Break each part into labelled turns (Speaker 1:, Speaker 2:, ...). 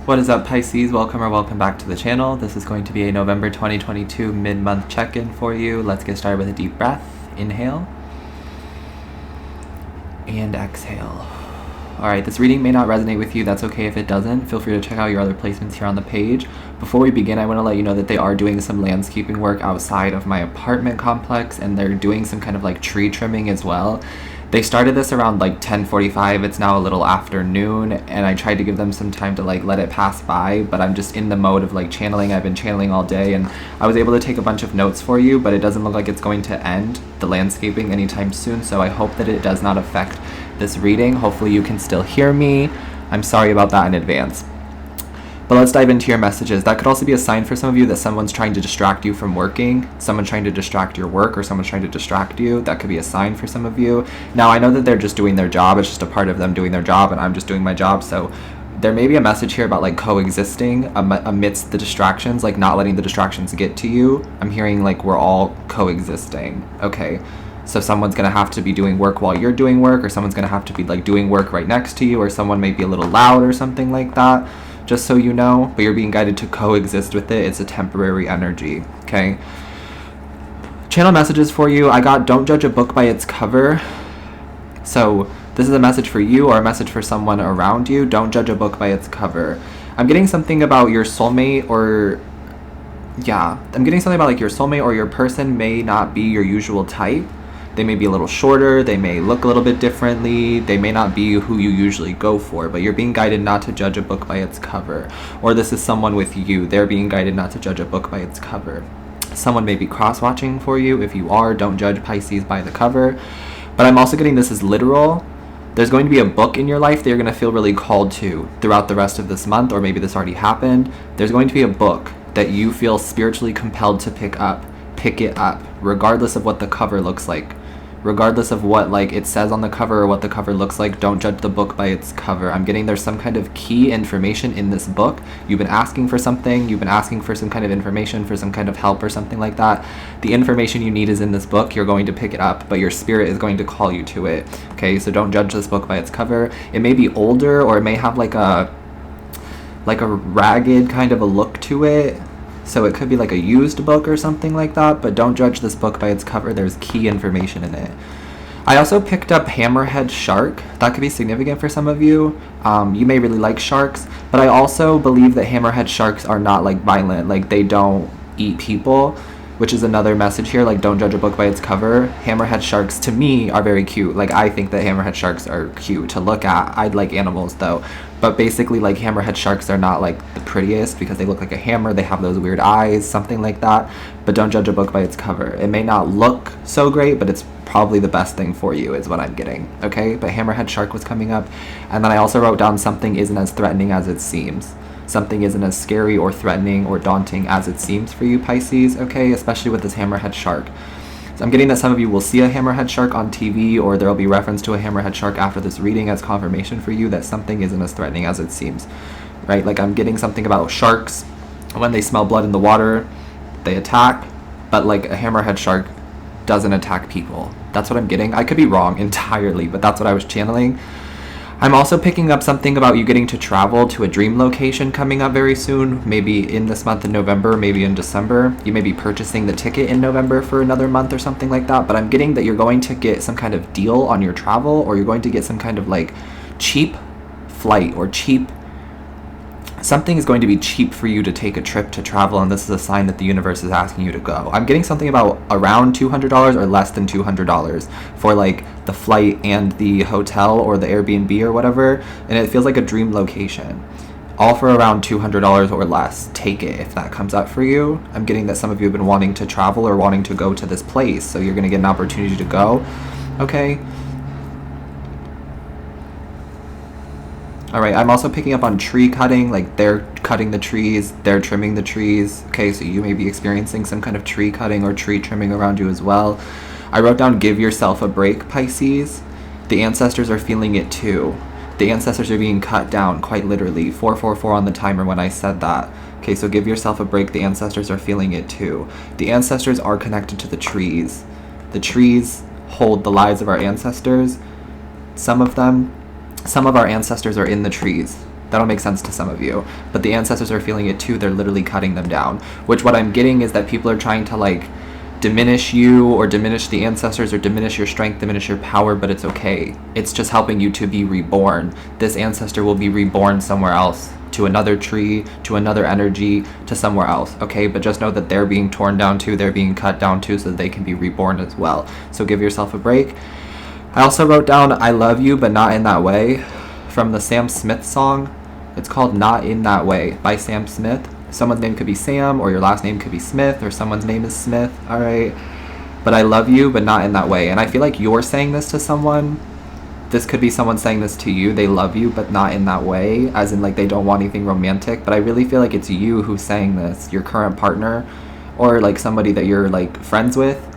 Speaker 1: What is up, Pisces? Welcome back to the channel. This is going to be a November 2022 mid-month check-in for you. Let's get started with a deep breath. Inhale and exhale. Alright, this reading may not resonate with you. That's okay if it doesn't. Feel free to check out your other placements here on the page. Before we begin, I want to let you know that they are doing some landscaping work outside of my apartment complex, and they're doing some kind of like tree trimming as well. They started this around like 10:45. It's now a little after noon, and I tried to give them some time to like let it pass by, but I'm just in the mode of like channeling. I've been channeling all day, and I was able to take a bunch of notes for you, but it doesn't look like it's going to end the landscaping anytime soon, so I hope that it does not affect this reading. Hopefully you can still hear me. I'm sorry about that in advance. But let's dive into your messages. That could also be a sign for some of you that someone's trying to distract you from working, someone trying to distract your work, or someone's trying to distract you. That could be a sign for some of you. Now, I know that they're just doing their job. It's just a part of them doing their job, and I'm just doing my job. So there may be a message here about like coexisting amidst the distractions, like not letting the distractions get to you. I'm hearing like we're all coexisting. Okay. So someone's going to have to be doing work while you're doing work, or someone's going to have to be like doing work right next to you, or someone may be a little loud or something like that. Just so you know, but you're being guided to coexist with it. It's a temporary energy, okay? Channel messages for you. I got don't judge a book by its cover. So this is a message for you or a message for someone around you. Don't judge a book by its cover. I'm getting something about your soulmate I'm getting something about like your soulmate or your person may not be your usual type. They may be a little shorter, they may look a little bit differently, they may not be who you usually go for, but you're being guided not to judge a book by its cover. Or this is someone with you, they're being guided not to judge a book by its cover. Someone may be cross-watching for you. If you are, don't judge Pisces by the cover. But I'm also getting this as literal. There's going to be a book in your life that you're going to feel really called to throughout the rest of this month, or maybe this already happened. There's going to be a book that you feel spiritually compelled to pick up. Pick it up, regardless of what the cover looks like. Regardless of what like it says on the cover or what the cover looks like, don't judge the book by its cover. I'm getting there's some kind of key information in this book. You've been asking for something, you've been asking for some kind of information, for some kind of help or something like that. The information you need is in this book. You're going to pick it up, but your spirit is going to call you to it. Okay, so don't judge this book by its cover. It may be older, or it may have like a ragged kind of a look to it. So it could be like a used book or something like that, but don't judge this book by its cover. There's key information in it. I also picked up hammerhead shark. That could be significant for some of you. You may really like sharks, but I also believe that hammerhead sharks are not like violent, like they don't eat people, which is another message here. Like, don't judge a book by its cover. Hammerhead sharks to me are very cute. Like, I think that hammerhead sharks are cute to look at. I'd like animals though, but basically like hammerhead sharks are not like the prettiest because they look like a hammer. They have those weird eyes, something like that. But don't judge a book by its cover. It may not look so great, but it's probably the best thing for you is what I'm getting. Okay, but hammerhead shark was coming up. And then I also wrote down something isn't as threatening as it seems. Something isn't as scary or threatening or daunting as it seems for you, Pisces, okay? Especially with this hammerhead shark. So I'm getting that some of you will see a hammerhead shark on TV, or there will be reference to a hammerhead shark after this reading as confirmation for you that something isn't as threatening as it seems, right? Like, I'm getting something about sharks. When they smell blood in the water, they attack, but like a hammerhead shark doesn't attack people. That's what I'm getting. I could be wrong entirely, but that's what I was channeling. I'm also picking up something about you getting to travel to a dream location coming up very soon, maybe in this month in November, maybe in December. You may be purchasing the ticket in November for another month or something like that, but I'm getting that you're going to get some kind of deal on your travel, or you're going to get some kind of like cheap flight or something is going to be cheap for you to take a trip to travel, and this is a sign that the universe is asking you to go. I'm getting something about around $200 or less than $200 for like the flight and the hotel or the Airbnb or whatever, and it feels like a dream location. All for around $200 or less. Take it if that comes up for you. I'm getting that some of you have been wanting to travel or wanting to go to this place, so you're going to get an opportunity to go. Okay. All right, I'm also picking up on tree cutting, like they're cutting the trees, they're trimming the trees. Okay, so you may be experiencing some kind of tree cutting or tree trimming around you as well. I wrote down, give yourself a break, Pisces. The ancestors are feeling it too. The ancestors are being cut down, quite literally. 444 on the timer when I said that. Okay, so give yourself a break. The ancestors are feeling it too. The ancestors are connected to the trees. The trees hold the lives of our ancestors. Some of our ancestors are in the trees. That'll make sense to some of you. But the ancestors are feeling it too. They're literally cutting them down. Which what I'm getting is that people are trying to like diminish you or diminish the ancestors or diminish your strength, diminish your power, but it's okay. It's just helping you to be reborn. This ancestor will be reborn somewhere else, to another tree, to another energy, to somewhere else, okay? But just know that they're being torn down too, they're being cut down too, so that they can be reborn as well. So give yourself a break. I also wrote down I love you, but not in that way, from the Sam Smith song. It's called Not in That Way by Sam Smith. Someone's name could be Sam, or your last name could be Smith, or someone's name is Smith, all right? But I love you, but not in that way. And I feel like you're saying this to someone. This could be someone saying this to you. They love you, but not in that way, as in like they don't want anything romantic. But I really feel like it's you who's saying this, your current partner, or like somebody that you're like friends with.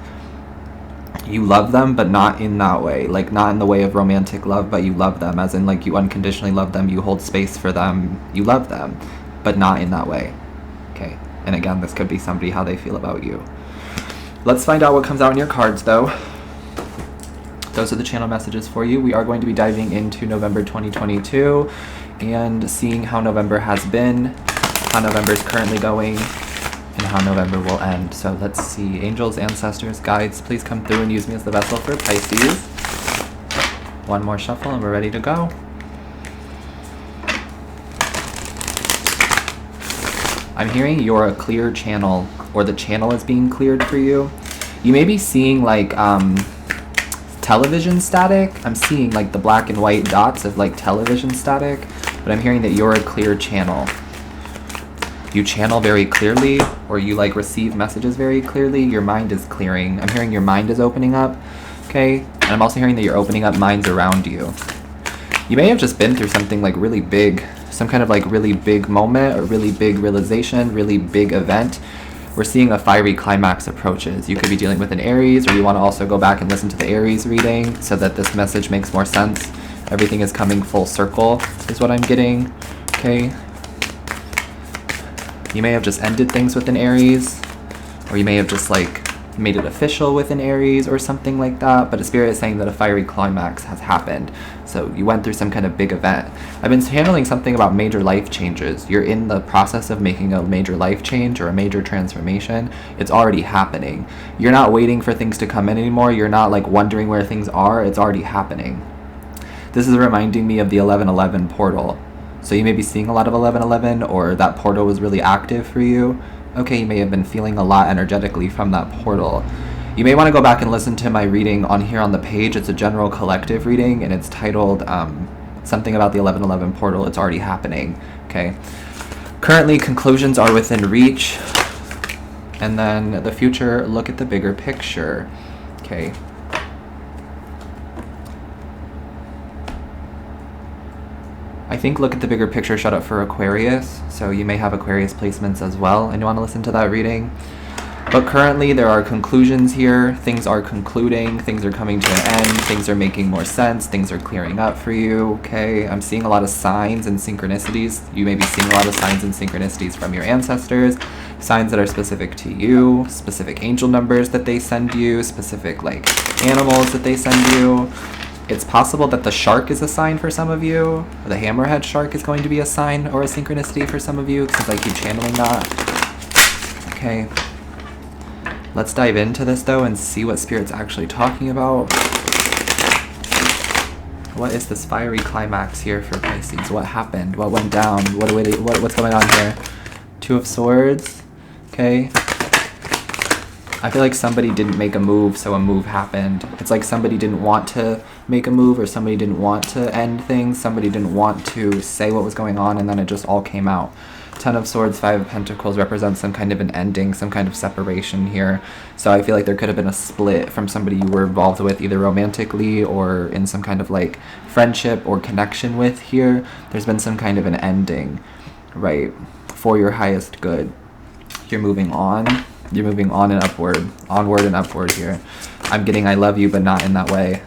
Speaker 1: You love them, but not in that way. Like not in the way of romantic love, but you love them, as in like you unconditionally love them, you hold space for them, you love them, but not in that way. Okay, and again, this could be somebody, how they feel about you. Let's find out what comes out in your cards though. Those are the channel messages for you. We are going to be diving into November 2022 and seeing how November has been, how November is currently going, and how November will end. So let's see. Angels, ancestors, guides, please come through and use me as the vessel for Pisces. One more shuffle and we're ready to go. I'm hearing you're a clear channel, or the channel is being cleared for you. You may be seeing like television static. I'm seeing like the black and white dots of like television static, but I'm hearing that you're a clear channel. You channel very clearly, or you like receive messages very clearly. Your mind is clearing. I'm hearing your mind is opening up, okay? And I'm also hearing that you're opening up minds around you. You may have just been through something like really big, some kind of like really big moment or really big realization, really big event. We're seeing a fiery climax approaches. You could be dealing with an Aries, or you want to also go back and listen to the Aries reading so that this message makes more sense. Everything is coming full circle is what I'm getting, okay? You may have just ended things with an Aries, or you may have just like made it official with an Aries or something like that, but a spirit is saying that a fiery climax has happened. So you went through some kind of big event. I've been handling something about major life changes. You're in the process of making a major life change or a major transformation. It's already happening. You're not waiting for things to come in anymore. You're not like wondering where things are. It's already happening. This is reminding me of the 1111 portal. So you may be seeing a lot of 1111, or that portal was really active for you. Okay, you may have been feeling a lot energetically from that portal. You may want to go back and listen to my reading on here on the page. It's a general collective reading, and it's titled something about the 1111 portal. It's already happening, okay? Currently, conclusions are within reach. And then the future, look at the bigger picture, okay? I think look at the bigger picture shut up for Aquarius, so you may have Aquarius placements as well, and you want to listen to that reading. But currently there are conclusions here. Things are concluding, things are coming to an end, things are making more sense, things are clearing up for you, okay? I'm seeing a lot of signs and synchronicities. You may be seeing a lot of signs and synchronicities from your ancestors, signs that are specific to you, specific angel numbers that they send you, specific like animals that they send you. It's possible that the shark is a sign for some of you. The hammerhead shark is going to be a sign or a synchronicity for some of you, since I keep channeling that. Okay. Let's dive into this though and see what Spirit's actually talking about. What is this fiery climax here for Pisces? What happened? What went down? What's going on here? Two of Swords. Okay. I feel like somebody didn't make a move, so a move happened. It's like somebody didn't want to make a move, or somebody didn't want to end things. Somebody didn't want to say what was going on, and then it just all came out. Ten of Swords, Five of Pentacles represents some kind of an ending, some kind of separation here. So I feel like there could have been a split from somebody you were involved with, either romantically or in some kind of like friendship or connection with here. There's been some kind of an ending, right? For your highest good. You're moving on. You're moving on and upward. Onward and upward here. I'm getting I love you, but not in that way.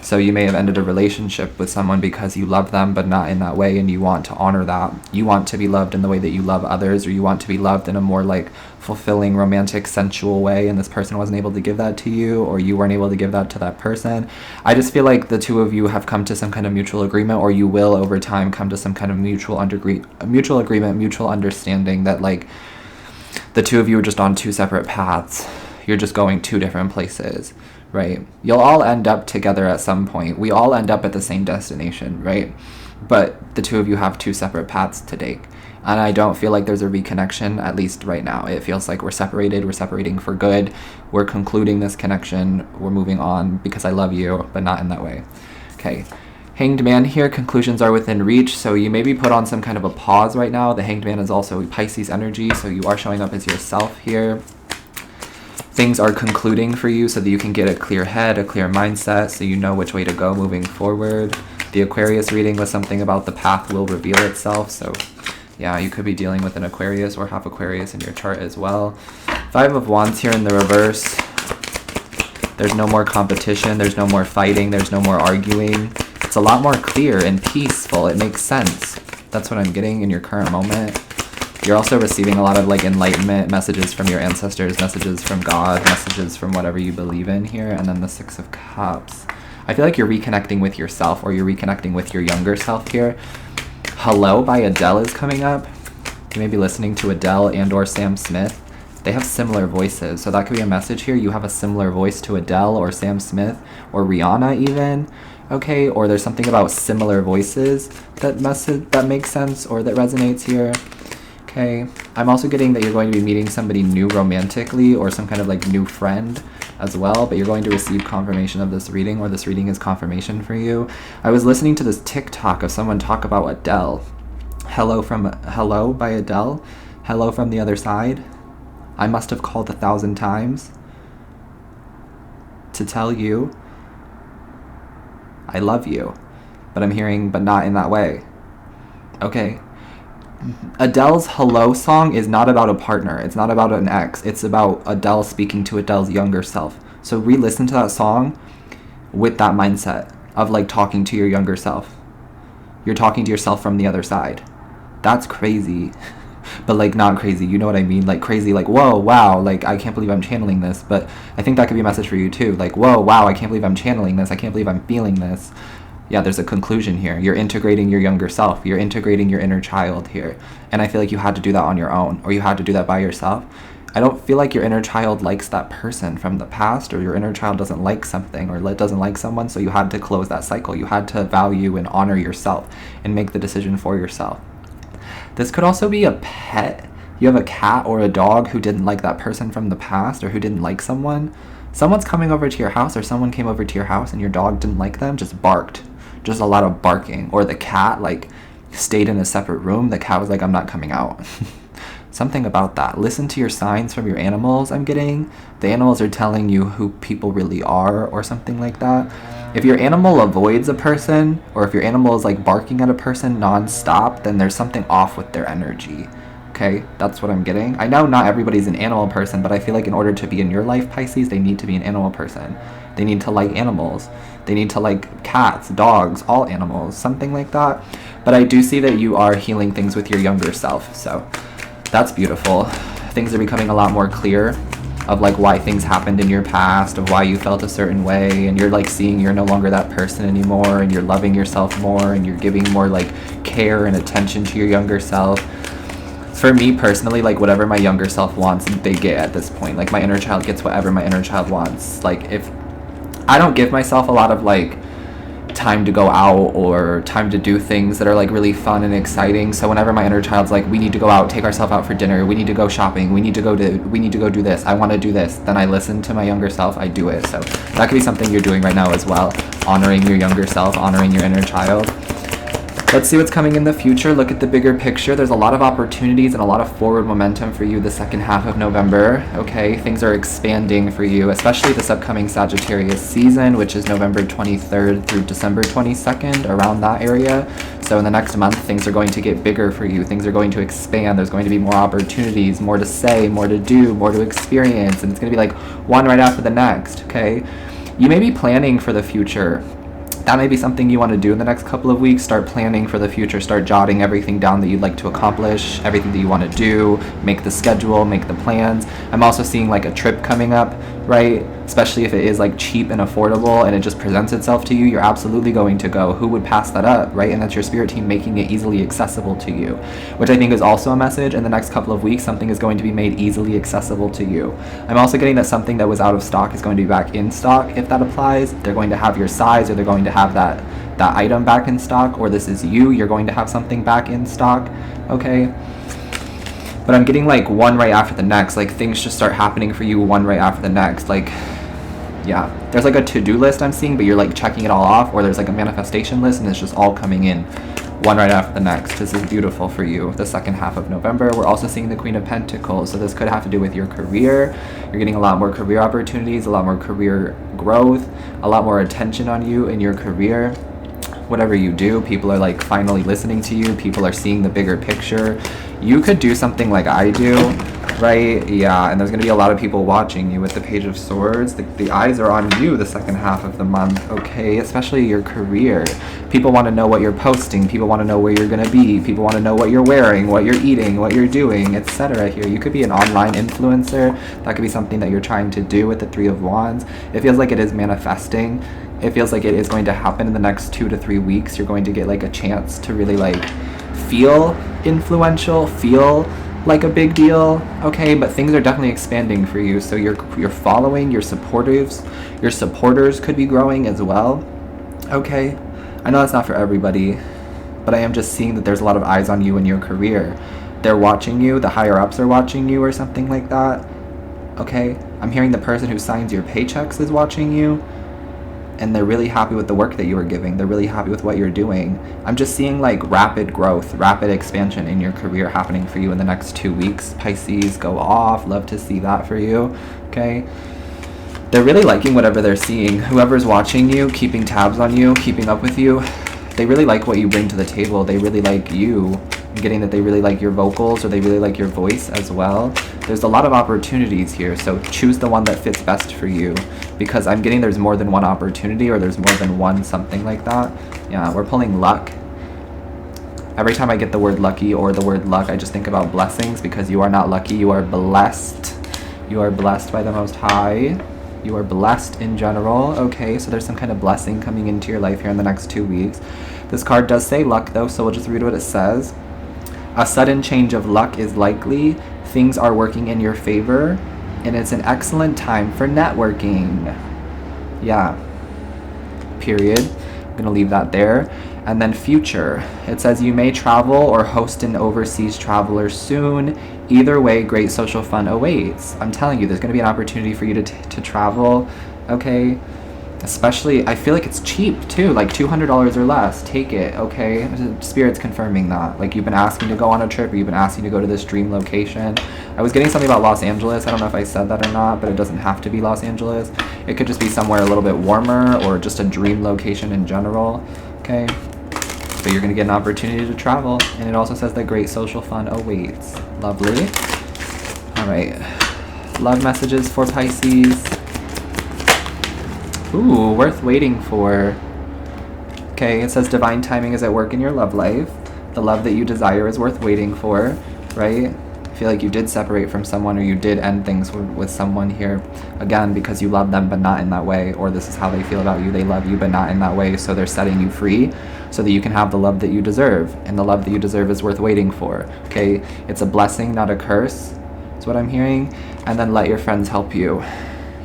Speaker 1: So you may have ended a relationship with someone because you love them, but not in that way, and you want to honor that. You want to be loved in the way that you love others, or you want to be loved in a more like fulfilling, romantic, sensual way, and this person wasn't able to give that to you, or you weren't able to give that to that person. I just feel like the two of you have come to some kind of mutual agreement, or you will over time come to some kind of mutual agreement, mutual understanding that like the two of you are just on two separate paths. You're just going two different places, right? You'll all end up together at some point. We all end up at the same destination, right? But the two of you have two separate paths to take. And I don't feel like there's a reconnection, at least right now. It feels like we're separated. We're separating for good. We're concluding this connection. We're moving on because I love you, but not in that way. Okay. Hanged Man here, conclusions are within reach, so you may be put on some kind of a pause right now. The Hanged Man is also Pisces energy, so you are showing up as yourself here. Things are concluding for you so that you can get a clear head, a clear mindset, so you know which way to go moving forward. The Aquarius reading was something about the path will reveal itself, so yeah, you could be dealing with an Aquarius or half Aquarius in your chart as well. Five of Wands here in the reverse. There's no more competition, there's no more fighting, there's no more arguing. It's a lot more clear and peaceful. It makes sense. That's what I'm getting in your current moment. You're also receiving a lot of like enlightenment messages from your ancestors, messages from God, messages from whatever you believe in here. And then the Six of Cups. I feel like you're reconnecting with yourself, or you're reconnecting with your younger self here. Hello by Adele is coming up. You may be listening to Adele and or Sam Smith. They have similar voices, so that could be a message here. You have a similar voice to Adele or Sam Smith or Rihanna even. Okay, or there's something about similar voices that makes sense or that resonates here. Okay, I'm also getting that you're going to be meeting somebody new romantically, or some kind of like new friend as well, but you're going to receive confirmation of this reading, or this reading is confirmation for you. I was listening to this Tik Tok of someone talk about Adele. Hello by Adele. Hello from the other side. I must have called 1,000 times to tell you I love you, but I'm hearing, but not in that way. Okay. Adele's Hello song is not about a partner. It's not about an ex. It's about Adele speaking to Adele's younger self. So re-listen to that song with that mindset of like talking to your younger self. You're talking to yourself from the other side. That's crazy. But like not crazy, you know what I mean? Like crazy, like whoa, wow, like I can't believe I'm channeling this. But I think that could be a message for you too. Like whoa, wow, I can't believe I'm channeling this. I can't believe I'm feeling this. Yeah, there's a conclusion here. You're integrating your younger self. You're integrating your inner child here. And I feel like you had to do that on your own, or you had to do that by yourself. I don't feel like your inner child likes that person from the past, or your inner child doesn't like something, or doesn't like someone, so you had to close that cycle. You had to value and honor yourself and make the decision for yourself. This could also be a pet. You have a cat or a dog who didn't like that person from the past, or who didn't like someone. Someone's coming over to your house, or someone came over to your house and your dog didn't like them, just barked. Just a lot of barking. Or the cat like stayed in a separate room. The cat was like, I'm not coming out. Something about that. Listen to your signs from your animals, I'm getting. The animals are telling you who people really are, or something like that. If your animal avoids a person, or if your animal is like barking at a person non-stop, then there's something off with their energy. Okay, that's what I'm getting. I know not everybody's an animal person, but I feel like in order to be in your life, Pisces, they need to be an animal person. They need to like animals. They need to like cats, dogs, all animals, something like that. But I do see that you are healing things with your younger self, so that's beautiful. Things are becoming a lot more clear of like why things happened in your past, of why you felt a certain way, and you're like seeing you're no longer that person anymore, and you're loving yourself more, and you're giving more like care and attention to your younger self. For me personally, like whatever my younger self wants, they get at this point. Like my inner child gets whatever my inner child wants. Like if I don't give myself a lot of like time to go out or time to do things that are like really fun and exciting, so whenever my inner child's like, we need to go out, take ourselves out for dinner, we need to go shopping, we need to go do this, I want to do this, then I listen to my younger self, I do it. So that could be something you're doing right now as well, honoring your younger self, honoring your inner child. Let's see what's coming in the future. Look at the bigger picture. There's a lot of opportunities and a lot of forward momentum for you the second half of November. Okay, things are expanding for you, especially this upcoming Sagittarius season, which is November 23rd through December 22nd, around that area. So in the next month, things are going to get bigger for you. Things are going to expand. There's going to be more opportunities, more to say, more to do, more to experience, and it's going to be like one right after the next, okay? You may be planning for the future. that may be something you want to do in the next couple of weeks. Start planning for the future. Start jotting everything down that you'd like to accomplish, everything that you want to do. Make the schedule, make the plans. I'm also seeing like a trip coming up, right? Especially if it is like cheap and affordable and it just presents itself to you, you're absolutely going to go. Who would pass that up, right? And that's your spirit team making it easily accessible to you, which I think is also a message. In the next couple of weeks, something is going to be made easily accessible to you. I'm also getting that something that was out of stock is going to be back in stock, if that applies. They're going to have your size, or they're going to have that item back in stock, or this is you're going to have something back in stock, okay? But I'm getting like one right after the next, like things just start happening for you one right after the next. Like, yeah, there's like a to-do list I'm seeing, but you're like checking it all off, or there's like a manifestation list and it's just all coming in one right after the next. This is beautiful for you, the second half of November. We're also seeing the Queen of Pentacles, so this could have to do with your career. You're getting a lot more career opportunities, a lot more career growth, a lot more attention on you in your career. Whatever you do, people are like finally listening to you. People are seeing the bigger picture. You could do something like I do, right? Yeah, and there's going to be a lot of people watching you with the Page of Swords. The eyes are on you the second half of the month, okay? Especially your career. People want to know what you're posting. People want to know where you're going to be. People want to know what you're wearing, what you're eating, what you're doing, etc. here. You could be an online influencer. That could be something that you're trying to do with the Three of Wands. It feels like it is manifesting. It feels like it is going to happen in the next 2 to 3 weeks. You're going to get like a chance to really like feel influential, feel like a big deal, okay? But things are definitely expanding for you. So your following, your supporters could be growing as well, okay? I know that's not for everybody, but I am just seeing that there's a lot of eyes on you in your career. They're watching you, the higher ups are watching you or something like that, okay? I'm hearing the person who signs your paychecks is watching you, and they're really happy with the work that you are giving. They're really happy with what you're doing. I'm just seeing like rapid growth, rapid expansion in your career happening for you in the next 2 weeks. Pisces, go off. Love to see that for you, okay? They're really liking whatever they're seeing. Whoever's watching you, keeping tabs on you, keeping up with you, they really like what you bring to the table. They really like you. I'm getting that they really like your vocals, or they really like your voice as well. There's a lot of opportunities here, so choose the one that fits best for you, because I'm getting there's more than one opportunity, or there's more than one something like that. Yeah, we're pulling luck. Every time I get the word lucky or the word luck, I just think about blessings, because you are not lucky, you are blessed. You are blessed by the Most High. You are blessed in general, okay? So there's some kind of blessing coming into your life here in the next 2 weeks. This card does say luck though, so we'll just read what it says. A sudden change of luck is likely. Things are working in your favor, and it's an excellent time for networking. Yeah. Period. I'm going to leave that there. And then future. It says you may travel or host an overseas traveler soon. Either way, great social fun awaits. I'm telling you, there's going to be an opportunity for you to travel, okay? Especially, I feel like it's cheap too, like $200 or less. Take it, okay? Spirit's confirming that. Like, you've been asking to go on a trip, or you've been asking to go to this dream location. I was getting something about Los Angeles. I don't know if I said that or not, but it doesn't have to be Los Angeles. It could just be somewhere a little bit warmer, or just a dream location in general, okay? So you're going to get an opportunity to travel, and it also says that great social fun awaits. Lovely. All right. Love messages for Pisces. Ooh, worth waiting for. Okay, it says divine timing is at work in your love life. The love that you desire is worth waiting for, right? I feel like you did separate from someone, or you did end things with someone here. Again, because you love them, but not in that way. Or this is how they feel about you. They love you, but not in that way. So they're setting you free so that you can have the love that you deserve. And the love that you deserve is worth waiting for, okay? It's a blessing, not a curse, is what I'm hearing. And then let your friends help you.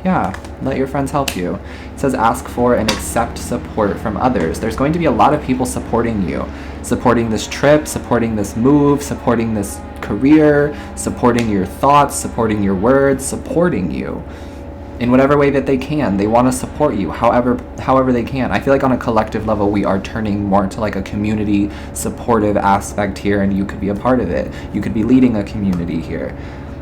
Speaker 1: Yeah, let your friends help you. It says ask for and accept support from others. There's going to be a lot of people supporting you. Supporting this trip, supporting this move, supporting this career, supporting your thoughts, supporting your words, supporting you in whatever way that they can. They want to support you however they can. I feel like on a collective level, we are turning more to like a community supportive aspect here, and you could be a part of it. You could be leading a community here.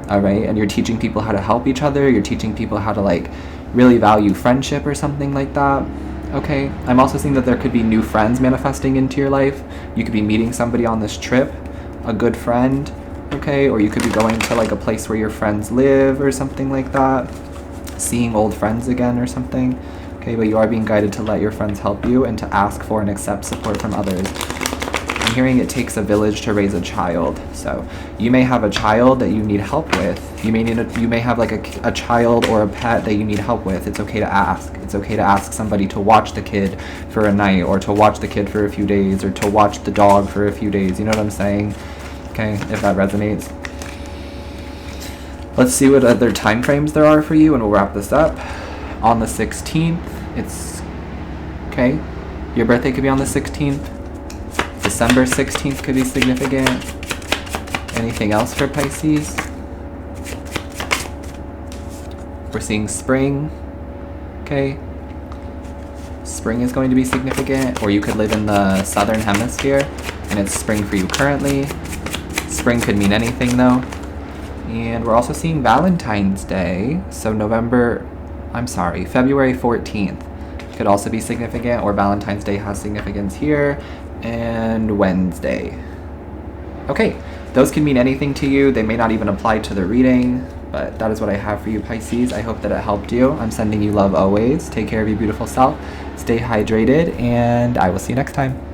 Speaker 1: All right, and you're teaching people how to help each other. You're teaching people how to like really value friendship or something like that. Okay, I'm also seeing that there could be new friends manifesting into your life. You could be meeting somebody on this trip, a good friend, okay? Or you could be going to like a place where your friends live or something like that. Seeing old friends again or something, Okay, but you are being guided to let your friends help you and to ask for and accept support from others. I'm hearing it takes a village to raise a child. So you may have a child that you need help with. You may have like a child or a pet that you need help with. It's okay to ask. It's okay to ask somebody to watch the kid for a night, or to watch the kid for a few days, or to watch the dog for a few days. You know what I'm saying? Okay, if that resonates. Let's see what other time frames there are for you, and we'll wrap this up. On the 16th, it's okay. Your birthday could be on the 16th. December 16th could be significant. Anything else for Pisces? We're seeing spring. Okay. Spring is going to be significant, or you could live in the southern hemisphere and it's spring for you currently. Spring could mean anything though. And we're also seeing Valentine's Day. So February 14th could also be significant, or Valentine's Day has significance here, and Wednesday. Okay, those can mean anything to you. They may not even apply to the reading, but that is what I have for you, Pisces. I hope that it helped you. I'm sending you love always. Take care of your beautiful self. Stay hydrated, and I will see you next time.